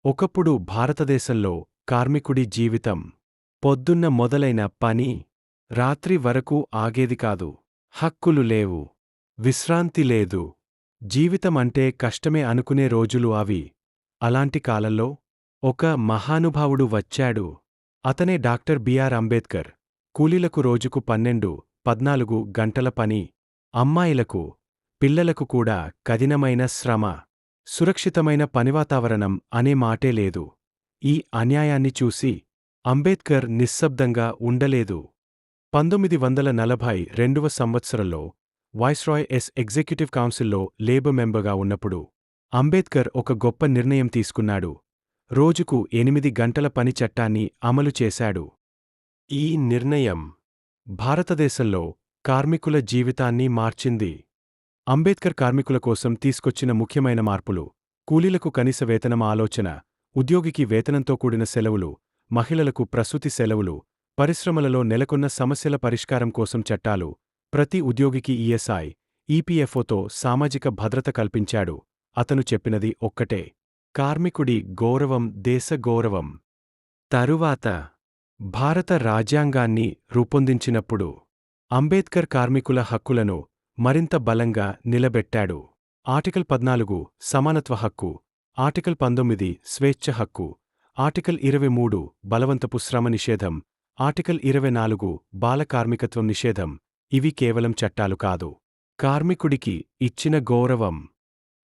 ఒకప్పుడు భారతదేశంలో కార్మికుడి జీవితం పొద్దున్న మొదలైన పని రాత్రి వరకు ఆగేది కాదు. హక్కులు లేవు, విశ్రాంతి లేదు. జీవితమంటే కష్టమే అనుకునే రోజులు అవి. అలాంటి కాలంలో ఒక మహానుభావుడు వచ్చాడు. అతనే డాక్టర్ బిఆర్ అంబేద్కర్. కూలీలకు రోజుకు 12-14 గంటల పని, అమ్మాయిలకు, పిల్లలకు కూడా కఠినమైన శ్రమ, సురక్షితమైన పనివాతావరణం అనే మాటే లేదు. ఈ అన్యాయాన్ని చూసి అంబేద్కర్ నిశ్శబ్దంగా ఉండలేదు. 1942వ సంవత్సరంలో వైస్రాయ్ ఎగ్జిక్యూటివ్ కౌన్సిల్లో లేబర్ మెంబర్గా ఉన్నప్పుడు అంబేద్కర్ ఒక గొప్ప నిర్ణయం తీసుకున్నాడు. రోజుకు 8 గంటల పని చట్టాన్ని అమలు చేశాడు. ఈ నిర్ణయం భారతదేశంలో కార్మికుల జీవితాన్ని మార్చింది. అంబేద్కర్ కార్మికుల కోసం తీసుకొచ్చిన ముఖ్యమైన మార్పులు: కూలీలకు కనీస వేతనం ఆలోచన, ఉద్యోగికి వేతనంతో కూడిన సెలవులు, మహిళలకు ప్రసూతి సెలవులు, పరిశ్రమలలో నెలకొన్న సమస్యల పరిష్కారం కోసం చట్టాలు, ప్రతి ఉద్యోగికి ఈఎస్ఐ, ఈపీఎఫ్ఓతో సామాజిక భద్రత కల్పించాడు. అతను చెప్పినది ఒక్కటే: కార్మికుడి గౌరవం దేశ గౌరవం. తరువాత భారత రాజ్యాంగాన్ని రూపొందించినప్పుడు అంబేద్కర్ కార్మికుల హక్కులను మరింత బలంగా నిలబెట్టాడు. ఆర్టికల్ 14 సమానత్వ హక్కు, ఆర్టికల్ 19 స్వేచ్ఛ హక్కు, ఆర్టికల్ 23 బలవంతపు శ్రమ నిషేధం, ఆర్టికల్ 24 బాల కార్మికత్వం నిషేధం. ఇవి కేవలం చట్టాలు కాదు, కార్మికుడికి ఇచ్చిన గౌరవం.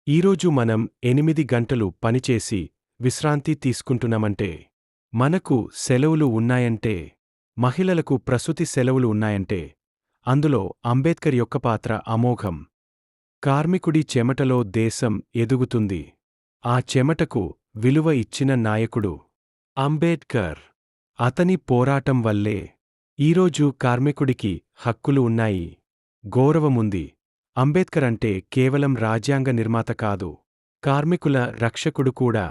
ఈరోజు మనం 8 గంటలు పనిచేసి విశ్రాంతి తీసుకుంటున్నామంటే, మనకు సెలవులు ఉన్నాయంటే, మహిళలకు ప్రసూతి సెలవులు ఉన్నాయంటే, అందులో అంబేద్కర్ యొక్క పాత్ర అమోఘం. కార్మికుడి చెమటలో దేశం ఎదుగుతుంది. ఆ చెమటకు విలువ ఇచ్చిన నాయకుడు అంబేద్కర్. అతని పోరాటం వల్లే ఈరోజు కార్మికుడికి హక్కులు ఉన్నాయి, గౌరవముంది. అంబేద్కర్ అంటే కేవలం రాజ్యాంగ నిర్మాత కాదు, కార్మికుల రక్షకుడు కూడా.